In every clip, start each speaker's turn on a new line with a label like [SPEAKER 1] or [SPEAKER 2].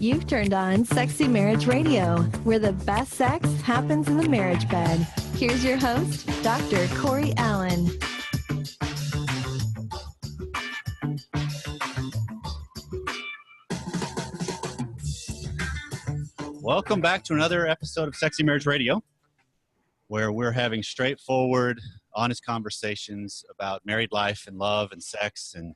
[SPEAKER 1] You've turned on Sexy Marriage Radio, where the best sex happens in the marriage bed. Here's your host, Dr. Corey Allen.
[SPEAKER 2] Welcome back to another episode of Sexy Marriage Radio, where we're having straightforward, honest conversations about married life and love and sex and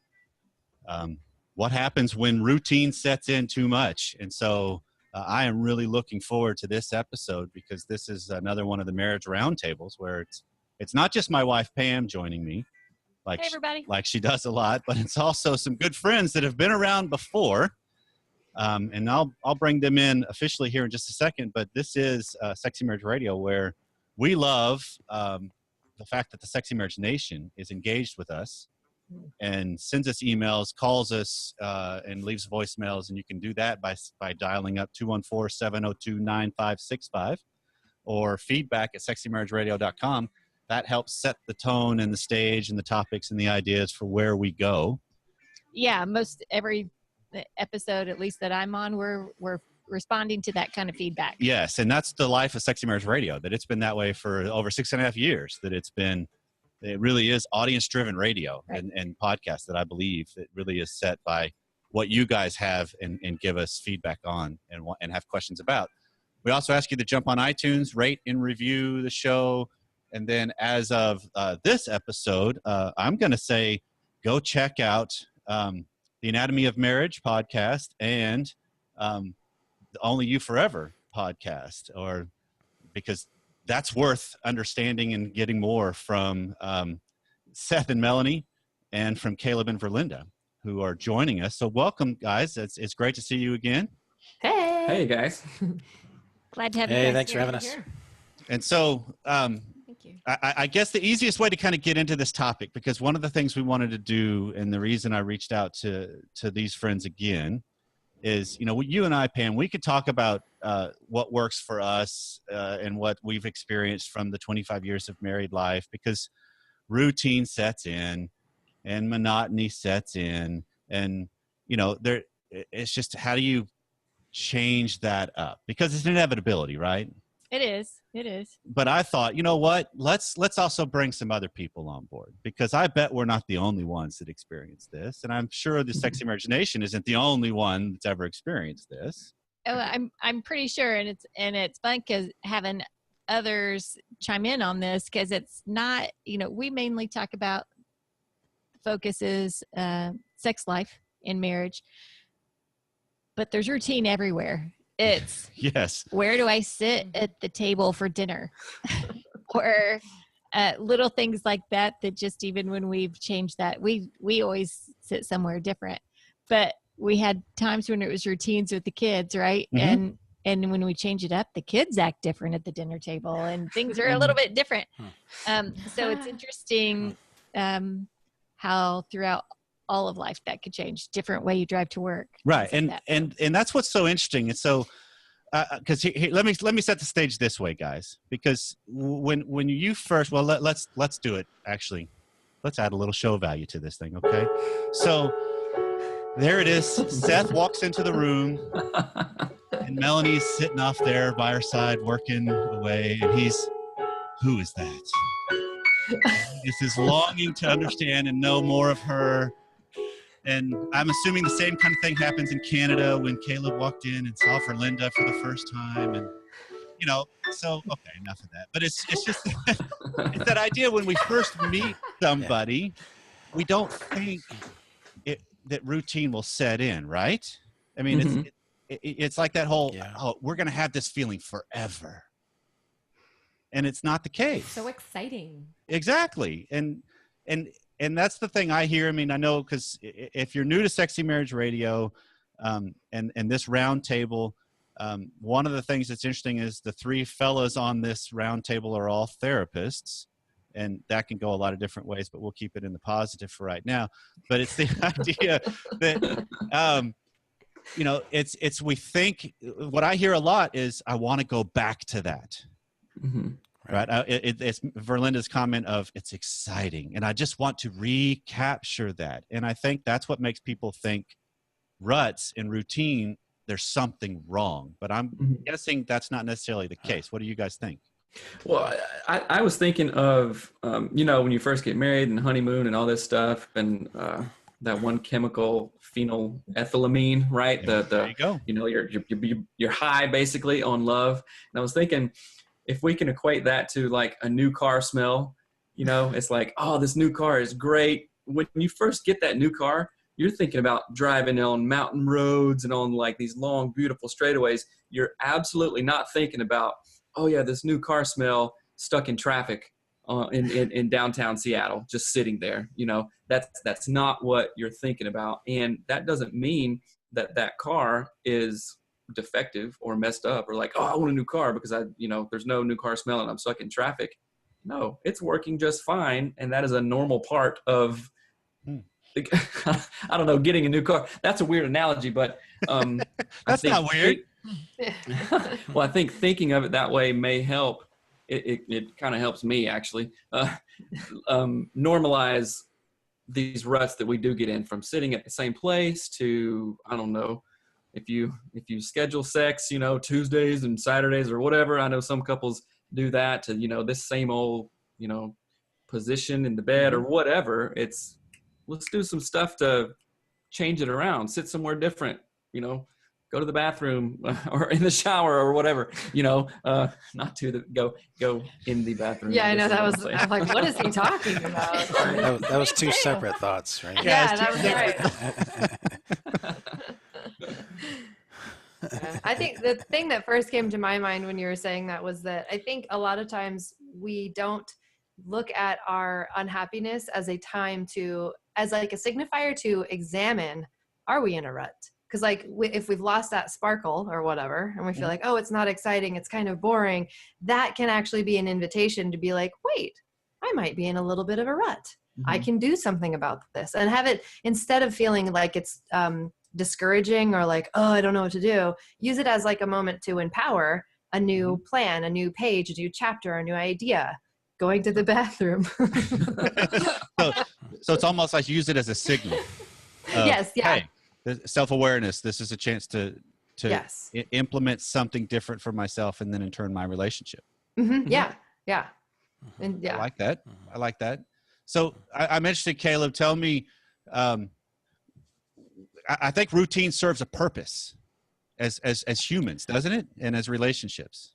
[SPEAKER 2] what happens when routine sets in too much. And so I am really looking forward to this episode because this is another one of the marriage roundtables where it's not just my wife Pam joining me, like,
[SPEAKER 3] hey everybody,
[SPEAKER 2] like she does a lot, but it's also some good friends that have been around before. And I'll bring them in officially here in just a second, but this is Sexy Marriage Radio, where we love the fact that the Sexy Marriage Nation is engaged with us and sends us emails, calls us, and leaves voicemails. And you can do that by dialing up 214-702-9565 or feedback at sexymarriageradio.com. That helps set the tone and the stage and the topics and the ideas for where we go.
[SPEAKER 3] Yeah, most every episode, at least that I'm on, we're responding to that kind of feedback.
[SPEAKER 2] Yes, and that's the life of Sexy Marriage Radio, that it's been that way for over 6.5 years, that it really is audience-driven radio, right, and podcast that I believe it really is set by what you guys have and give us feedback on and have questions about. We also ask you to jump on iTunes, rate and review the show, and then as of this episode, I'm going to say go check out the Anatomy of Marriage podcast and the Only You Forever podcast, because that's worth understanding and getting more from Seth and Melanie and from Caleb and Verlinda, who are joining us. So welcome, guys. It's great to see you again.
[SPEAKER 4] Hey guys.
[SPEAKER 3] Glad to have you guys.
[SPEAKER 4] Hey, thanks for having us.
[SPEAKER 2] And so
[SPEAKER 3] Thank you.
[SPEAKER 2] I guess the easiest way to kind of get into this topic, because one of the things we wanted to do, and the reason I reached out to these friends again, is, you and I, Pam, we could talk about what works for us and what we've experienced from the 25 years of married life, because routine sets in and monotony sets in, and it's just, how do you change that up? Because it's an inevitability, right?
[SPEAKER 3] It is.
[SPEAKER 2] But I thought, you know what? Let's also bring some other people on board, because I bet we're not the only ones that experience this, and I'm sure the Sexy Marriage Nation isn't the only one that's ever experienced this.
[SPEAKER 3] Oh, I'm pretty sure, and it's fun because having others chime in on this, because it's not, we mainly talk about focuses sex life in marriage, but there's routine everywhere. It's
[SPEAKER 2] yes.
[SPEAKER 3] Where do I sit at the table for dinner? Or little things like that just, even when we've changed that, we always sit somewhere different. But we had times when it was routines with the kids, right?
[SPEAKER 2] Mm-hmm.
[SPEAKER 3] And when we change it up, the kids act different at the dinner table, and things are a little bit different. So it's interesting how throughout all of life that could change. Different way you drive to work,
[SPEAKER 2] right?
[SPEAKER 3] Like
[SPEAKER 2] and that's what's so interesting. And so because let me set the stage this way, guys, because when you first, well, let's do it. Actually, let's add a little show value to this thing. Okay, so there it is. Seth walks into the room and Melanie's sitting off there by her side working away, and who is that? It's this longing to understand and know more of her. And I'm assuming the same kind of thing happens in Canada when Caleb walked in and saw Verlinda for the first time. And, so, okay, enough of that. But it's just, it's that idea when we first meet somebody, we don't think that routine will set in, right? I mean, it's like that whole, we're going to have this feeling forever. And it's not the case.
[SPEAKER 5] So exciting.
[SPEAKER 2] Exactly. And that's the thing I hear. I mean, I know, because if you're new to Sexy Marriage Radio and this roundtable, one of the things that's interesting is the three fellas on this roundtable are all therapists, and that can go a lot of different ways, but we'll keep it in the positive for right now. But it's the idea that, it's we think, what I hear a lot is, I want to go back to that. Mm-hmm. Right. It's Verlinda's comment of, it's exciting, and I just want to recapture that. And I think that's what makes people think ruts and routine there's something wrong. But I'm guessing that's not necessarily the case. What do you guys think?
[SPEAKER 4] Well, I was thinking of, when you first get married and honeymoon and all this stuff, and that one chemical phenylethylamine, right?
[SPEAKER 2] There you go.
[SPEAKER 4] You're high basically on love. And I was thinking, if we can equate that to like a new car smell, it's like, oh, this new car is great. When you first get that new car, you're thinking about driving on mountain roads and on like these long, beautiful straightaways. You're absolutely not thinking about, oh yeah, this new car smell stuck in traffic in downtown Seattle, just sitting there. That's not what you're thinking about. And that doesn't mean that car is defective or messed up or like, oh, I want a new car because there's no new car smell and I'm stuck in traffic. No, it's working just fine. And that is a normal part of, I don't know, getting a new car. That's a weird analogy, but
[SPEAKER 2] that's not weird.
[SPEAKER 4] Well, I think thinking of it that way may help. It kind of helps me actually normalize these ruts that we do get in, from sitting at the same place to, I don't know, if you schedule sex, Tuesdays and Saturdays or whatever. I know some couples do that to, this same old, position in the bed or whatever. Let's do some stuff to change it around, sit somewhere different, go to the bathroom or in the shower or whatever, not to go in the bathroom.
[SPEAKER 5] Yeah, I know I'm like, what is he talking about?
[SPEAKER 6] That was two separate thoughts, right?
[SPEAKER 5] Yeah, that was right. I think the thing that first came to my mind when you were saying that was that I think a lot of times we don't look at our unhappiness as a time as like a signifier to examine, are we in a rut? Because like if we've lost that sparkle or whatever, and we feel like, oh, it's not exciting, it's kind of boring, that can actually be an invitation to be like, wait, I might be in a little bit of a rut. I can do something about this, and have it, instead of feeling like it's discouraging or like, oh, I don't know what to do, use it as like a moment to empower a new plan, a new page, a new chapter, a new idea, going to the bathroom.
[SPEAKER 2] So it's almost like use it as a signal.
[SPEAKER 5] Yes. Yeah.
[SPEAKER 2] Hey, self-awareness. This is a chance to implement something different for myself, and then in turn my relationship.
[SPEAKER 5] Yeah. And
[SPEAKER 2] I like that. So I'm interested, Caleb. Tell me. I think routine serves a purpose as humans, doesn't it? And as relationships.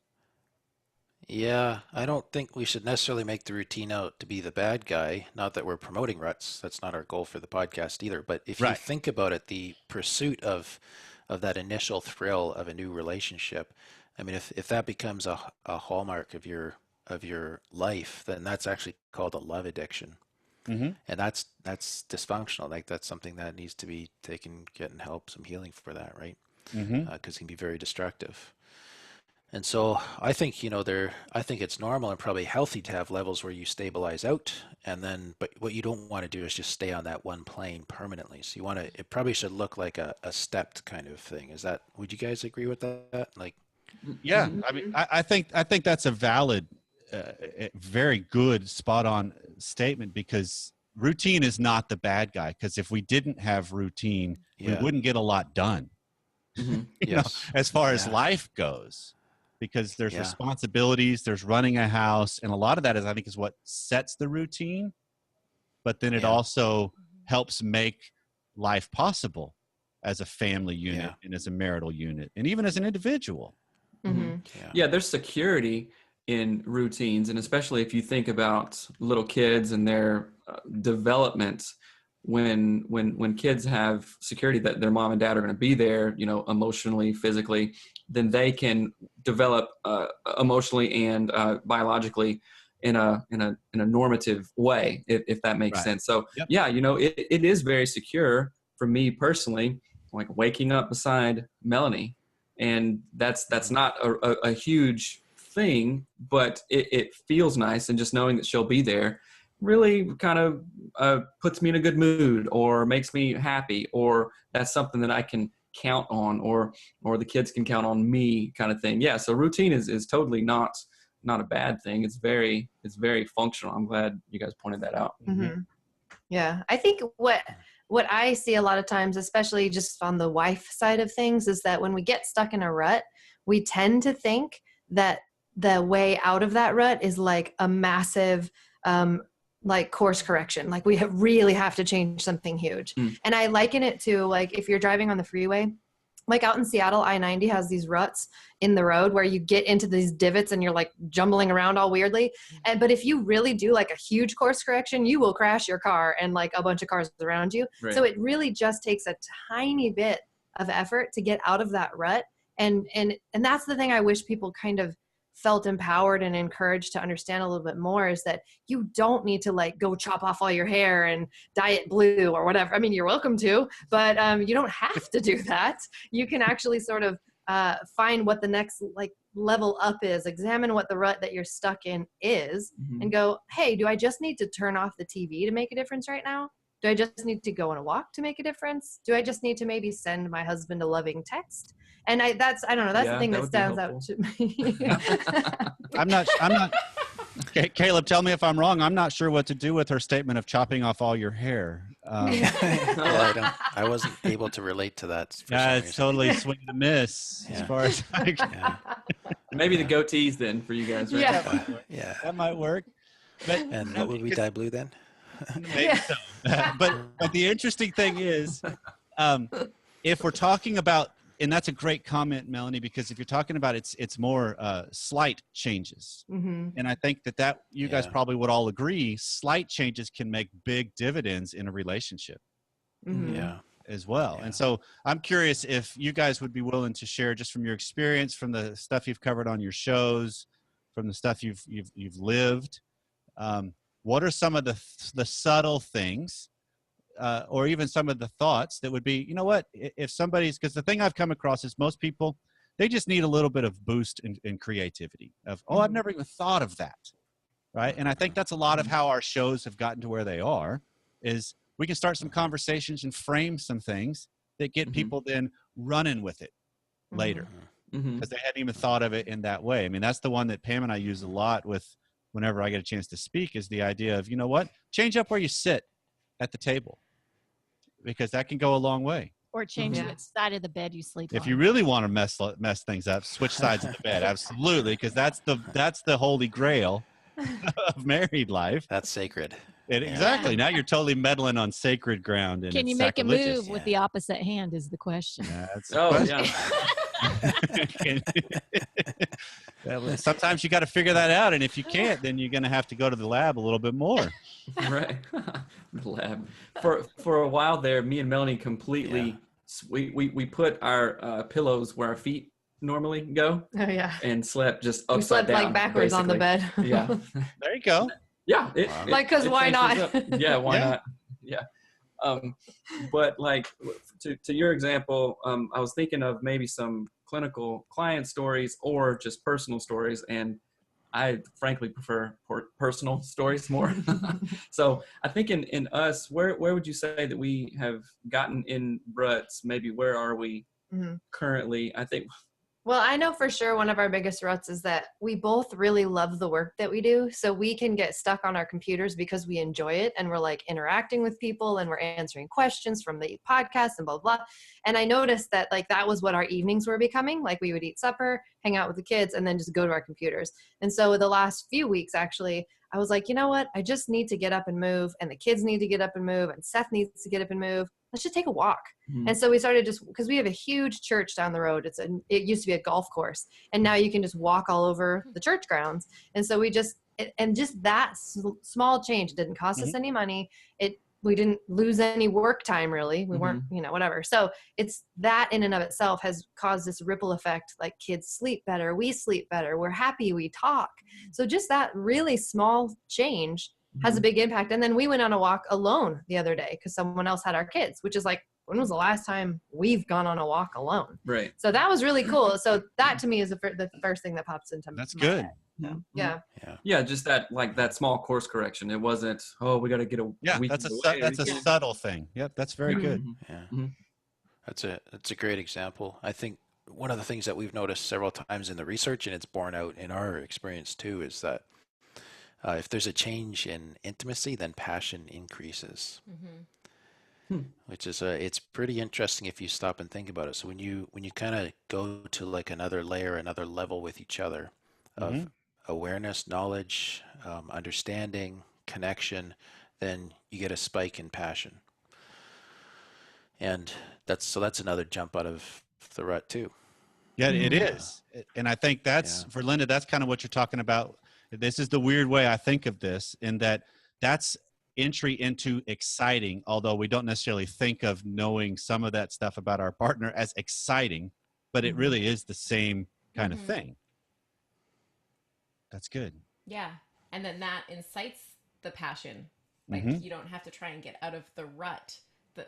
[SPEAKER 6] Yeah, I don't think we should necessarily make the routine out to be the bad guy. Not that we're promoting ruts. That's not our goal for the podcast either. But if you think about it, the pursuit of that initial thrill of a new relationship, I mean, if that becomes a hallmark of your life, then that's actually called a love addiction. And that's dysfunctional. Like that's something that needs to be getting help, some healing for that, right? Because it can be very destructive. And so I think, I think it's normal and probably healthy to have levels where you stabilize out, but what you don't want to do is just stay on that one plane permanently. So it probably should look like a stepped kind of thing. Would you guys agree with that? Like,
[SPEAKER 2] yeah, I mean, I think that's a valid, very good, spot on statement, because routine is not the bad guy. Because if we didn't have routine, we wouldn't get a lot done, as far as life goes. Because there's responsibilities, there's running a house, and a lot of that I think is what sets the routine. But then it also helps make life possible as a family unit and as a marital unit, and even as an individual.
[SPEAKER 4] Yeah, there's security in routines, and especially if you think about little kids and their development. When kids have security that their mom and dad are going to be there, emotionally, physically, then they can develop emotionally and biologically in a normative way, if that makes sense. So it is very secure for me personally, like waking up beside Melanie, and that's not a huge thing, but it feels nice, and just knowing that she'll be there really kind of puts me in a good mood, or makes me happy, or that's something that I can count on, or the kids can count on me, kind of thing. Yeah, so routine is totally not a bad thing. It's very functional. I'm glad you guys pointed that out.
[SPEAKER 5] Yeah, I think what what I see a lot of times, especially just on the wife side of things, is that when we get stuck in a rut, we tend to think that the way out of that rut is like a massive, like course correction. Like we really have to change something huge. And I liken it to like, if you're driving on the freeway, like out in Seattle, I-90 has these ruts in the road where you get into these divots and you're like jumbling around all weirdly. But if you really do like a huge course correction, you will crash your car and like a bunch of cars around you. Right. So it really just takes a tiny bit of effort to get out of that rut. And that's the thing I wish people kind of felt empowered and encouraged to understand a little bit more, is that you don't need to like go chop off all your hair and dye it blue or whatever. I mean, you're welcome to, but you don't have to do that. You can actually sort of find what the next like level up is, examine what the rut that you're stuck in is, and go, hey, do I just need to turn off the TV to make a difference right now? Do I just need to go on a walk to make a difference? Do I just need to maybe send my husband a loving text? And I don't know, that's the thing that stands out to me.
[SPEAKER 2] I'm not, Caleb, tell me if I'm wrong. I'm not sure what to do with her statement of chopping off all your hair.
[SPEAKER 6] Well, I wasn't able to relate to that.
[SPEAKER 2] Yeah, it's totally swing and a miss as far as
[SPEAKER 4] Maybe the goatees then for you guys, right?
[SPEAKER 6] Yeah.
[SPEAKER 2] That might work. But,
[SPEAKER 6] and what would we dye blue then?
[SPEAKER 2] Maybe so. But the interesting thing is, if we're talking about, and that's a great comment, Melanie, because if you're talking about it's more slight changes. And I think that you guys probably would all agree, slight changes can make big dividends in a relationship as well. And so I'm curious if you guys would be willing to share, just from your experience, from the stuff you've covered on your shows, from the stuff you've lived, what are some of the subtle things, or even some of the thoughts that would be, you know what, if somebody's, because the thing I've come across is most people, they just need a little bit of boost in creativity of, I've never even thought of that. Right. And I think that's a lot of how our shows have gotten to where they are, is we can start some conversations and frame some things that get people then running with it later, because they hadn't even thought of it in that way. I mean, that's the one that Pam and I use a lot with whenever I get a chance to speak, is the idea of, you know what, change up where you sit at the table, because that can go a long way.
[SPEAKER 3] Or change which side of the bed you sleep on.
[SPEAKER 2] If you really want to mess things up, switch sides of the bed. Absolutely, because that's the holy grail of married life.
[SPEAKER 6] That's sacred.
[SPEAKER 2] Exactly. Now you're totally meddling on sacred ground. And
[SPEAKER 3] can you make a move with the opposite hand is the question.
[SPEAKER 2] Sometimes you got to figure that out, and if you can't, then you're going to have to go to the lab a little bit more.
[SPEAKER 4] Right. The lab. For a while there, me and Melanie completely we put our pillows where our feet normally go.
[SPEAKER 5] Oh yeah.
[SPEAKER 4] And slept just upside
[SPEAKER 5] we slept
[SPEAKER 4] down,
[SPEAKER 5] like backwards on the bed.
[SPEAKER 4] Yeah.
[SPEAKER 2] There you go.
[SPEAKER 4] Yeah.
[SPEAKER 5] Because why not?
[SPEAKER 4] Yeah. Why not? Yeah. But like to your example, I was thinking of maybe some clinical client stories or just personal stories, and I frankly prefer personal stories more. So I think in us, where would you say that we have gotten in ruts? Maybe where are we currently? I think.
[SPEAKER 5] Well, I know for sure one of our biggest ruts is that we both really love the work that we do. So we can get stuck on our computers because we enjoy it, and we're like interacting with people and we're answering questions from the podcast and blah, blah. And I noticed that like that was what our evenings were becoming. Like we would eat supper, hang out with the kids, and then just go to our computers. And so the last few weeks, actually, I was like, you know what? I just need to get up and move, and the kids need to get up and move, and Seth needs to get up and move. Let's just take a walk. And so we started because we have a huge church down the road. It used to be a golf course, and now you can just walk all over the church grounds. And so just that small change didn't cost us any money. We didn't lose any work time really. We weren't, whatever. So it's that in and of itself has caused this ripple effect. Like kids sleep better, we sleep better, we're happy, we talk. So just that really small change has a big impact. And then we went on a walk alone the other day because someone else had our kids, which is like, when was the last time we've gone on a walk alone?
[SPEAKER 4] Right.
[SPEAKER 5] So that was really cool. So that to me is the first thing that pops into my head.
[SPEAKER 2] That's good.
[SPEAKER 5] Yeah.
[SPEAKER 4] Just that small course correction. It wasn't, we got to get a
[SPEAKER 2] that's a subtle thing. Yep, that's very good.
[SPEAKER 6] That's a great example. I think one of the things that we've noticed several times in the research, and it's borne out in our experience too, is that if there's a change in intimacy, then passion increases. which is it's pretty interesting if you stop and think about it. So when you kind of go to like another layer, another level with each other of awareness, knowledge, understanding, connection, then you get a spike in passion. And that's another jump out of the rut too.
[SPEAKER 2] Yeah, it is. And I think that's, for Linda, that's kind of what you're talking about. This is the weird way I think of this, in that that's entry into exciting, although we don't necessarily think of knowing some of that stuff about our partner as exciting, but it really is the same kind of thing. That's good.
[SPEAKER 7] Yeah. And then that incites the passion. Like you don't have to try and get out of the rut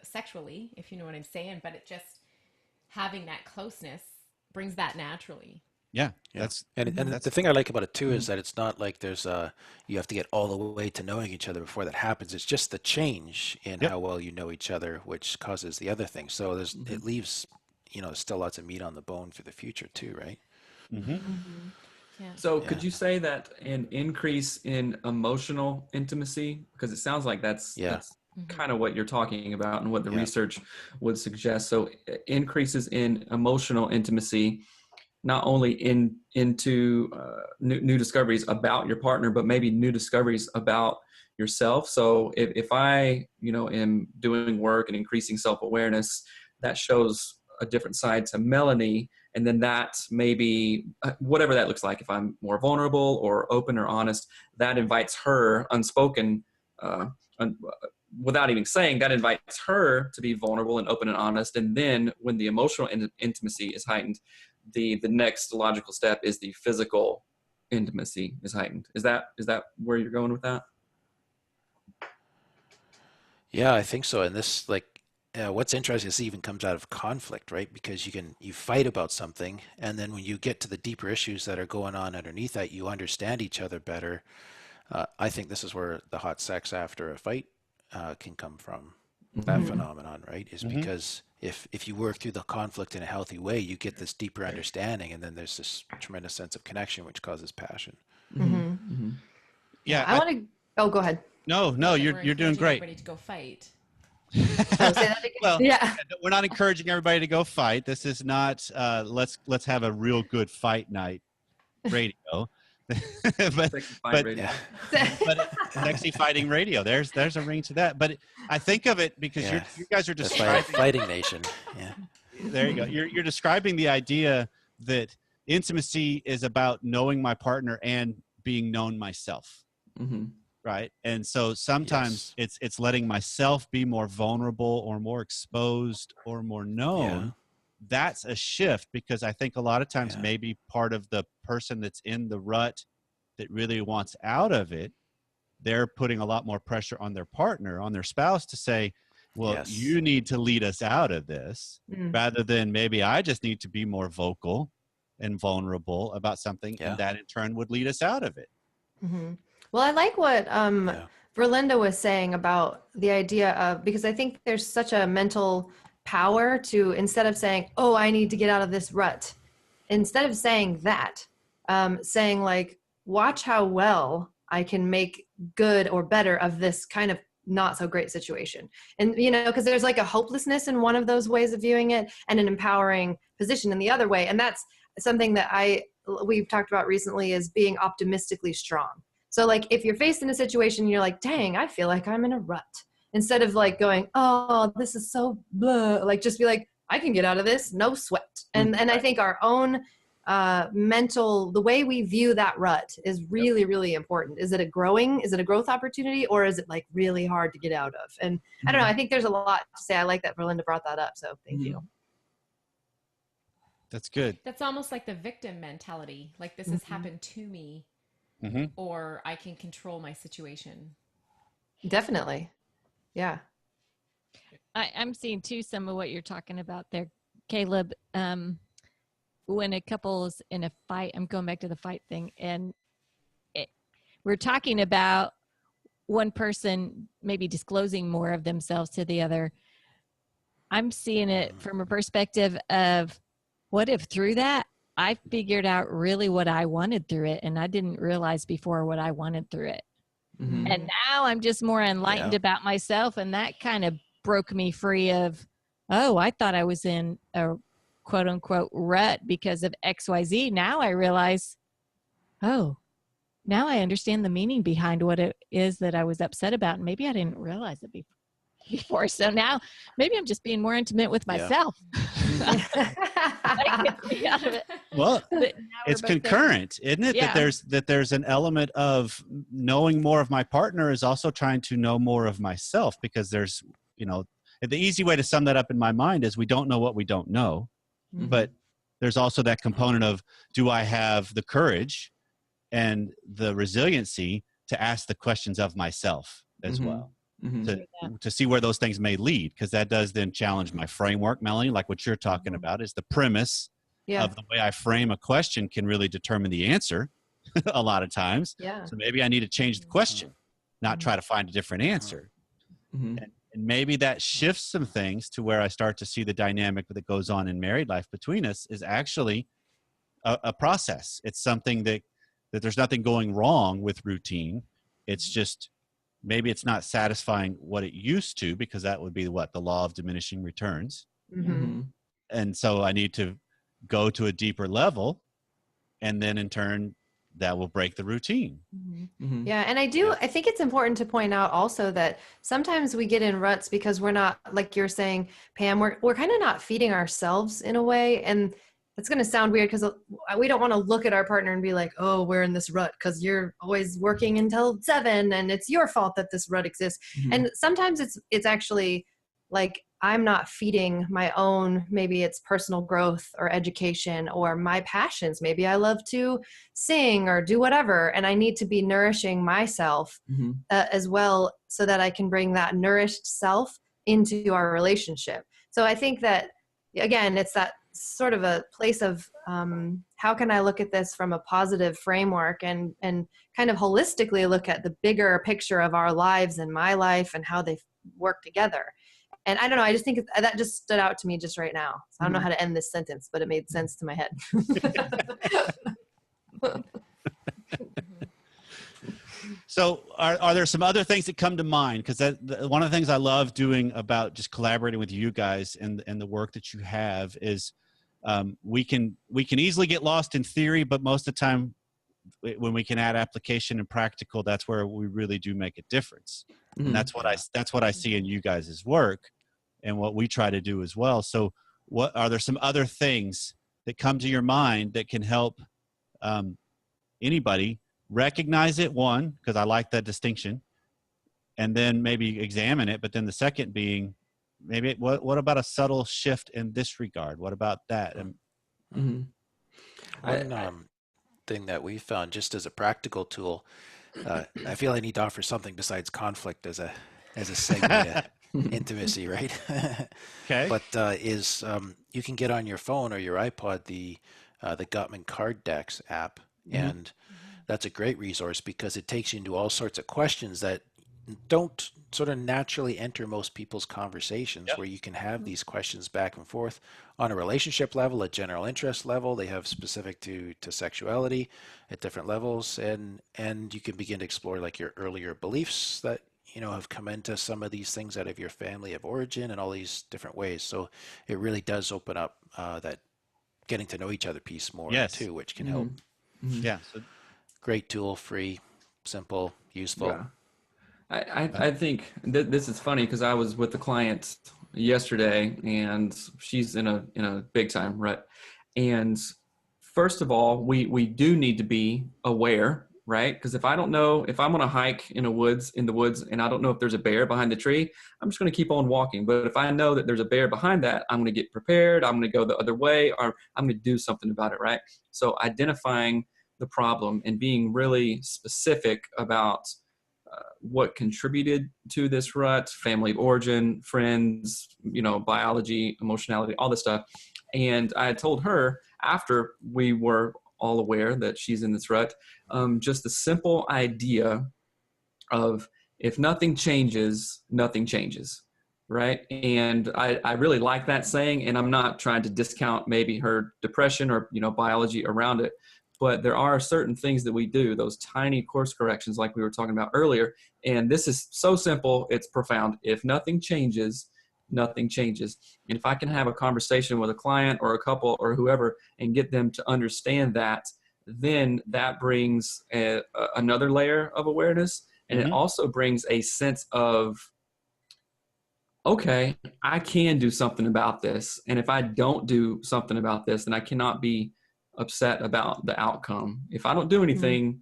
[SPEAKER 7] sexually, if you know what I'm saying, but it just having that closeness brings that naturally.
[SPEAKER 2] Yeah.
[SPEAKER 6] That's the thing I like about it too is that it's not like there's you have to get all the way to knowing each other before that happens. It's just the change in how well you know each other, which causes the other thing. So there's it leaves, still lots of meat on the bone for the future too, right?
[SPEAKER 7] Yeah.
[SPEAKER 4] So could you say that an increase in emotional intimacy, because it sounds like that's kind of what you're talking about and what the research would suggest. So increases in emotional intimacy, not only into new discoveries about your partner, but maybe new discoveries about yourself. So if I, am doing work and increasing self-awareness, that shows a different side to Melanie. And then that maybe, whatever that looks like, if I'm more vulnerable or open or honest, that invites her unspoken, without even saying, that invites her to be vulnerable and open and honest. And then when the emotional intimacy is heightened, the next logical step is the physical intimacy is heightened. Is that where you're going with that?
[SPEAKER 6] Yeah, I think so. And this, what's interesting is it even comes out of conflict, right? Because you fight about something, and then when you get to the deeper issues that are going on underneath that, you understand each other better. I think this is where the hot sex after a fight can come from. That phenomenon, right? Is because if you work through the conflict in a healthy way, you get this deeper understanding, and then there's this tremendous sense of connection, which causes passion.
[SPEAKER 2] Yeah,
[SPEAKER 5] I want to. Oh, go ahead.
[SPEAKER 2] No, you're doing great.
[SPEAKER 7] Everybody to go fight.
[SPEAKER 5] Say that again.
[SPEAKER 2] Well, we're not encouraging everybody to go fight. This is not let's have a real good fight night radio. but sexy fighting radio. There's a ring to that. But I think of it because you guys are describing
[SPEAKER 6] fighting nation. Yeah.
[SPEAKER 2] There you go. You're describing the idea that intimacy is about knowing my partner and being known myself. Right. And so sometimes it's letting myself be more vulnerable or more exposed or more known. That's a shift, because I think a lot of times maybe part of the person that's in the rut that really wants out of it, they're putting a lot more pressure on their partner, on their spouse, to say, well, you need to lead us out of this, rather than maybe I just need to be more vocal and vulnerable about something, and that in turn would lead us out of it.
[SPEAKER 5] Well, I like what Verlinda was saying about the idea of, because I think there's such a mental power to, instead of saying, oh, I need to get out of this rut, instead of saying that, saying like, watch how well I can make good or better of this kind of not so great situation. And, because there's like a hopelessness in one of those ways of viewing it, and an empowering position in the other way. And that's something that we've talked about recently, is being optimistically strong. So like, if you're faced in a situation, you're like, dang, I feel like I'm in a rut. Instead of like going, oh, this is so blah, like just be like, I can get out of this, no sweat. And I think our own the way we view that rut is really, really important. Is it a growth opportunity, or is it like really hard to get out of? And I don't know, I think there's a lot to say. I like that Verlinda brought that up. So thank you.
[SPEAKER 2] That's good.
[SPEAKER 7] That's almost like the victim mentality. Like, this has happened to me, or I can control my situation.
[SPEAKER 5] Definitely. Yeah.
[SPEAKER 3] I'm seeing too some of what you're talking about there, Caleb. When a couple's in a fight, I'm going back to the fight thing, and we're talking about one person maybe disclosing more of themselves to the other. I'm seeing it from a perspective of, what if through that I figured out really what I wanted through it, and I didn't realize before what I wanted through it. And now I'm just more enlightened about myself, and that kind of broke me free of, oh, I thought I was in a quote unquote rut because of XYZ. Now I realize, oh, now I understand the meaning behind what it is that I was upset about. And maybe I didn't realize it before. So now maybe I'm just being more intimate with myself. That gets me out of it.
[SPEAKER 2] Well, it's concurrent, isn't it?
[SPEAKER 3] Yeah.
[SPEAKER 2] That there's an element of knowing more of my partner is also trying to know more of myself, because there's, the easy way to sum that up in my mind is we don't know what we don't know. Mm-hmm. But there's also that component of, do I have the courage and the resiliency to ask the questions of myself as well? To see where those things may lead, because that does then challenge my framework, Melanie, like what you're talking about is the premise of the way I frame a question can really determine the answer a lot of times. Yeah. So maybe I need to change the question, not try to find a different answer. And maybe that shifts some things to where I start to see the dynamic that goes on in married life between us is actually a process. It's something that there's nothing going wrong with routine. It's just, maybe it's not satisfying what it used to, because that would be the law of diminishing returns. And so I need to go to a deeper level, and then in turn that will break the routine.
[SPEAKER 5] Yeah. And I think it's important to point out also that sometimes we get in ruts because we're not, like you're saying, Pam, we're kind of not feeding ourselves in a way. And it's going to sound weird because we don't want to look at our partner and be like, oh, we're in this rut because you're always working until 7 and it's your fault that this rut exists. And sometimes it's actually like, I'm not feeding my own, maybe it's personal growth or education or my passions. Maybe I love to sing or do whatever. And I need to be nourishing myself as well, so that I can bring that nourished self into our relationship. So I think that, again, it's that sort of a place of how can I look at this from a positive framework and kind of holistically look at the bigger picture of our lives and my life and how they work together. And I don't know, I just think that just stood out to me just right now. So I don't know how to end this sentence, but it made sense to my head.
[SPEAKER 2] So are there some other things that come to mind? Because one of the things I love doing about just collaborating with you guys and the work that you have is we can easily get lost in theory, but most of the time when we can add application and practical, that's where we really do make a difference. And that's what I see in you guys' work and what we try to do as well. So are there some other things that come to your mind that can help anybody recognize it, one, because I like that distinction, and then maybe examine it, but then the second being, maybe what about a subtle shift in this regard? What about that?
[SPEAKER 6] One thing that we found, just as a practical tool, I feel I need to offer something besides conflict as a segue to intimacy, right?
[SPEAKER 2] Okay.
[SPEAKER 6] But you can get on your phone or your iPod the Gottman Card Decks app, and that's a great resource because it takes you into all sorts of questions that don't sort of naturally enter most people's conversations, where you can have these questions back and forth on a relationship level, a general interest level. They have specific to sexuality at different levels, and you can begin to explore like your earlier beliefs that have come into some of these things out of your family of origin and all these different ways. So it really does open up that getting to know each other piece more too, which can help.
[SPEAKER 2] Yeah. So,
[SPEAKER 6] great tool, free, simple, useful.
[SPEAKER 4] Yeah. I think this is funny because I was with the client yesterday and she's in a big time rut. And first of all, we do need to be aware, right? Because if I don't know, if I'm on a hike in the woods and I don't know if there's a bear behind the tree, I'm just going to keep on walking. But if I know that there's a bear behind that, I'm going to get prepared. I'm going to go the other way, or I'm going to do something about it, right? So identifying the problem and being really specific about what contributed to this rut, family of origin, friends, biology, emotionality, all this stuff. And I told her after we were all aware that she's in this rut, just a simple idea of if nothing changes, nothing changes, right? And I really like that saying, and I'm not trying to discount maybe her depression or, biology around it. But there are certain things that we do, those tiny course corrections like we were talking about earlier. And this is so simple, it's profound. If nothing changes, nothing changes. And if I can have a conversation with a client or a couple or whoever and get them to understand that, then that brings another layer of awareness. And it also brings a sense of, okay, I can do something about this. And if I don't do something about this, then I cannot be upset about the outcome. If I don't do anything,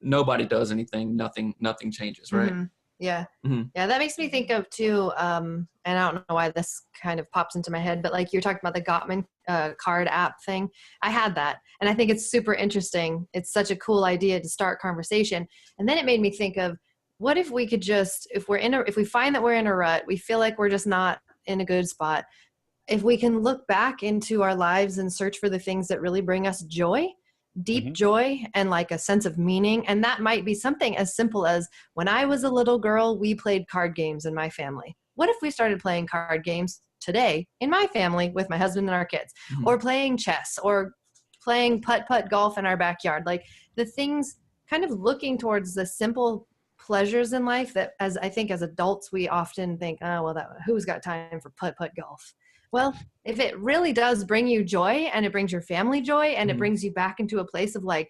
[SPEAKER 4] nobody does anything, nothing changes, right?
[SPEAKER 5] Yeah. Yeah, that makes me think of too, and I don't know why this kind of pops into my head, but like you're talking about the Gottman card app thing. I had that, and I think it's super interesting. It's such a cool idea to start conversation. And then it made me think of, what if we could just, if we find that we're in a rut, we feel like we're just not in a good spot, if we can look back into our lives and search for the things that really bring us joy, deep joy, and like a sense of meaning. And that might be something as simple as, when I was a little girl, we played card games in my family. What if we started playing card games today in my family with my husband and our kids, or playing chess, or playing putt-putt golf in our backyard? Like the things, kind of looking towards the simple pleasures in life that, as I think as adults, we often think, oh, well, who's got time for putt-putt golf? Well, if it really does bring you joy, and it brings your family joy, and it brings you back into a place of like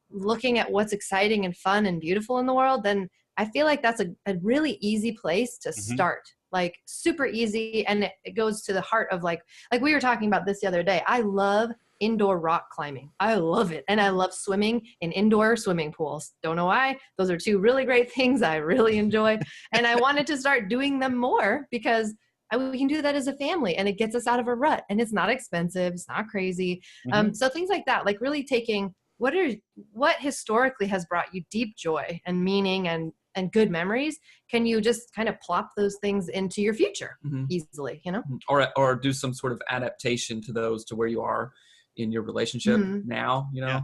[SPEAKER 5] looking at what's exciting and fun and beautiful in the world, then I feel like that's a really easy place to start, like super easy. And it goes to the heart of like we were talking about this the other day. I love indoor rock climbing. I love it. And I love swimming in indoor swimming pools. Don't know why. Those are two really great things I really enjoy. And I wanted to start doing them more, because we can do that as a family, and it gets us out of a rut, and it's not expensive. It's not crazy. So things like that, like really taking what historically has brought you deep joy and meaning and good memories. Can you just kind of plop those things into your future easily,
[SPEAKER 4] or do some sort of adaptation to those, to where you are in your relationship now,
[SPEAKER 5] Yeah.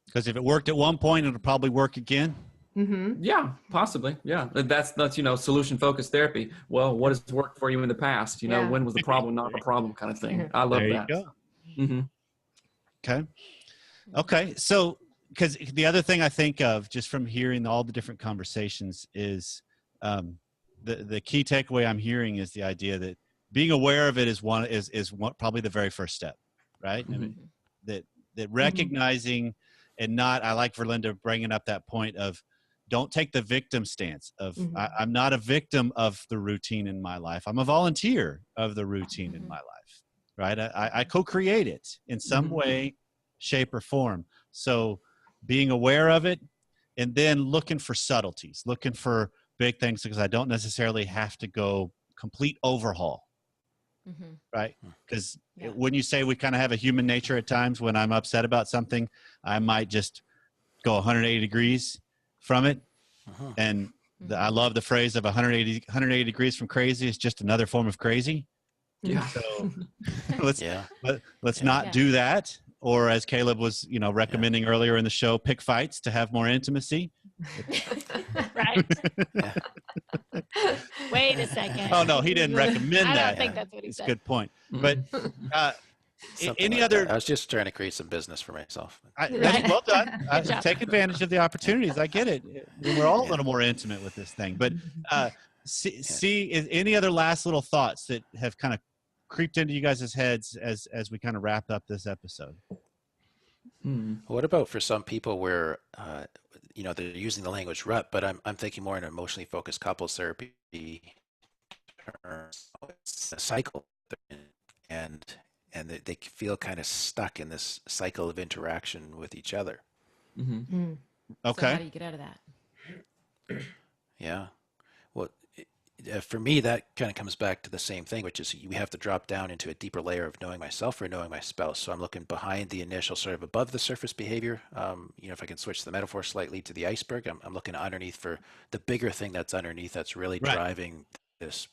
[SPEAKER 2] Because if it worked at one point, it'll probably work again.
[SPEAKER 4] Yeah, possibly. Yeah. That's solution focused therapy. Well, what has worked for you in the past? When was the problem not a problem, kind of thing. I love that.
[SPEAKER 2] There you go. Okay. So, because the other thing I think of just from hearing all the different conversations is the key takeaway I'm hearing is the idea that being aware of it is probably the very first step, right? I mean, that recognizing and not, I like Verlinda bringing up that point of, don't take the victim stance of, I'm not a victim of the routine in my life. I'm a volunteer of the routine in my life, right? I co-create it in some way, shape, or form. So being aware of it, and then looking for subtleties, looking for big things, because I don't necessarily have to go complete overhaul, right? Because when you say we kind of have a human nature at times, when I'm upset about something, I might just go 180 degrees from it. And I love the phrase of 180 degrees from crazy is just another form of crazy.
[SPEAKER 4] Yeah.
[SPEAKER 2] So let's not do that. Or as Caleb was, recommending earlier in the show, pick fights to have more intimacy.
[SPEAKER 3] Right. Wait a second.
[SPEAKER 2] Oh no, he didn't recommend that.
[SPEAKER 3] I don't think that's what he said.
[SPEAKER 2] It's a good point. But any
[SPEAKER 6] like
[SPEAKER 2] other?
[SPEAKER 6] That. I was just trying to create some business for myself.
[SPEAKER 2] Well done. Take advantage of the opportunities. I get it. We're all a little more intimate with this thing. But is any other last little thoughts that have kind of creeped into you guys' heads as we kind of wrap up this episode?
[SPEAKER 6] What about for some people where they're using the language rut, but I'm thinking more in emotionally focused couples therapy terms. It's a cycle, and they feel kind of stuck in this cycle of interaction with each other.
[SPEAKER 7] Okay. So how do you get out of that?
[SPEAKER 6] Yeah. Well, for me, that kind of comes back to the same thing, which is we have to drop down into a deeper layer of knowing myself or knowing my spouse. So I'm looking behind the initial sort of above the surface behavior. If I can switch the metaphor slightly to the iceberg, I'm looking underneath for the bigger thing that's underneath that's really driving this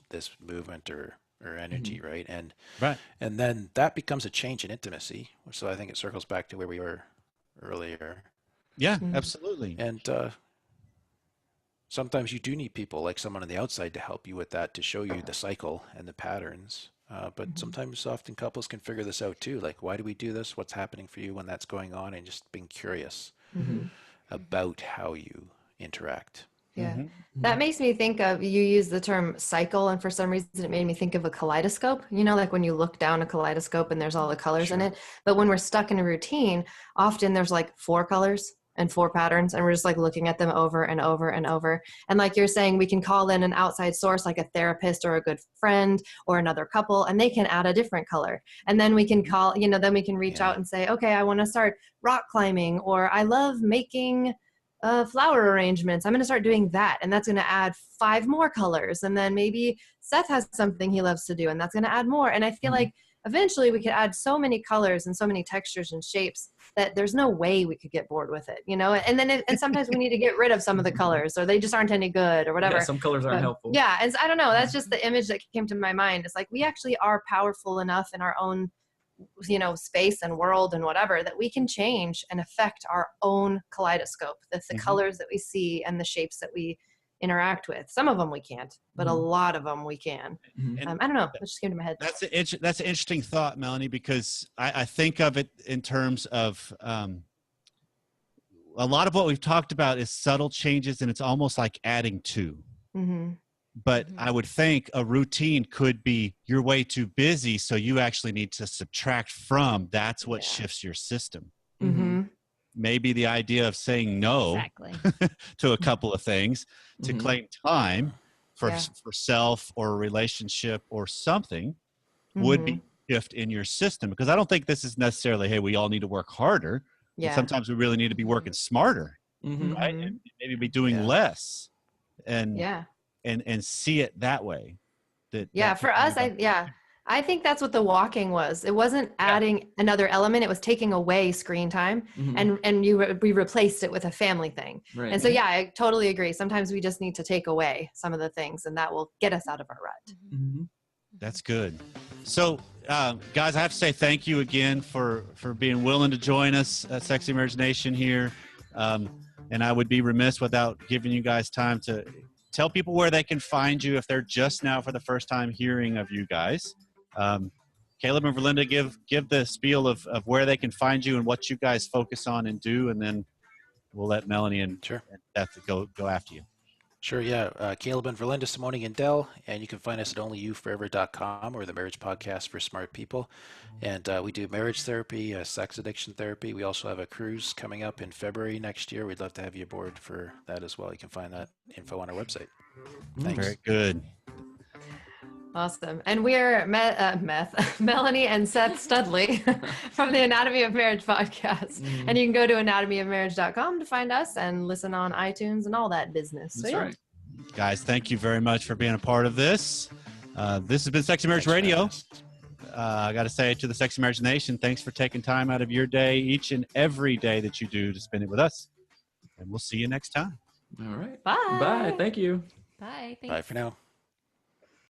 [SPEAKER 6] movement or energy, right? And then that becomes a change in intimacy. So I think it circles back to where we were earlier.
[SPEAKER 2] Yeah, absolutely.
[SPEAKER 6] And sometimes you do need people like someone on the outside to help you with that, to show you the cycle and the patterns. But sometimes, often couples can figure this out too. Like, why do we do this? What's happening for you when that's going on? And just being curious about how you interact.
[SPEAKER 5] Yeah.
[SPEAKER 2] Mm-hmm.
[SPEAKER 5] That makes me think of, you use the term cycle, and for some reason it made me think of a kaleidoscope. You know, like when you look down a kaleidoscope and there's all the colors in it. But when we're stuck in a routine, often there's like 4 colors and 4 patterns, and we're just like looking at them over and over and over. And like you're saying, we can call in an outside source like a therapist or a good friend or another couple, and they can add a different color. And then we can call, you know, then we can reach out and say, okay, I want to start rock climbing, or I love making flower arrangements. I'm going to start doing that. And that's going to add 5 more colors. And then maybe Seth has something he loves to do, and that's going to add more. And I feel like eventually we could add so many colors and so many textures and shapes that there's no way we could get bored with it, you know? And then, and sometimes we need to get rid of some of the colors, or they just aren't any good or whatever.
[SPEAKER 4] Yeah, some colors aren't helpful.
[SPEAKER 5] Yeah. And I don't know. That's just the image that came to my mind. It's like, we actually are powerful enough in our own, you know, space and world and whatever, that we can change and affect our own kaleidoscope. That's the colors that we see and the shapes that we interact with. Some of them we can't, but a lot of them we can. I don't know. That just came to my head.
[SPEAKER 2] That's an interesting thought, Melanie, because I think of it in terms of a lot of what we've talked about is subtle changes, and it's almost like adding to. But I would think a routine could be, you're way too busy, so you actually need to subtract from. That's what shifts your system. Maybe the idea of saying no to a couple of things to claim time for self or a relationship or something would be a shift in your system. Because I don't think this is necessarily, hey, we all need to work harder. Yeah. Sometimes we really need to be working smarter, right? And maybe be doing less. And and see it that way.
[SPEAKER 5] For us, I think that's what the walking was. It wasn't adding another element. It was taking away screen time, and we replaced it with a family thing. Right. And so, I totally agree. Sometimes we just need to take away some of the things, and that will get us out of our rut.
[SPEAKER 2] That's good. So, guys, I have to say thank you again for being willing to join us at Sexy Marriage Nation here. And I would be remiss without giving you guys time to tell people where they can find you if they're just now for the first time hearing of you guys. Caleb and Verlinda, give the spiel of where they can find you and what you guys focus on and do, and then we'll let Melanie and Seth go after you.
[SPEAKER 6] Sure, yeah. Caleb and Verlinda, Simone and Dell, and you can find us at onlyyouforever.com, or the Marriage Podcast for Smart People. And we do marriage therapy, sex addiction therapy. We also have a cruise coming up in February next year. We'd love to have you aboard for that as well. You can find that info on our website. Thanks.
[SPEAKER 2] Very good.
[SPEAKER 5] Awesome. And we're Melanie and Seth Studley from the Anatomy of Marriage podcast. And you can go to anatomyofmarriage.com to find us and listen on iTunes and all that business.
[SPEAKER 4] That's right.
[SPEAKER 2] Guys, thank you very much for being a part of this. This has been Sexy Marriage Radio. I got to say to the Sexy Marriage Nation, thanks for taking time out of your day, each and every day that you do, to spend it with us. And we'll see you next time.
[SPEAKER 4] All right.
[SPEAKER 5] Bye.
[SPEAKER 4] Bye. Thank you.
[SPEAKER 7] Bye. Thanks.
[SPEAKER 6] Bye for now.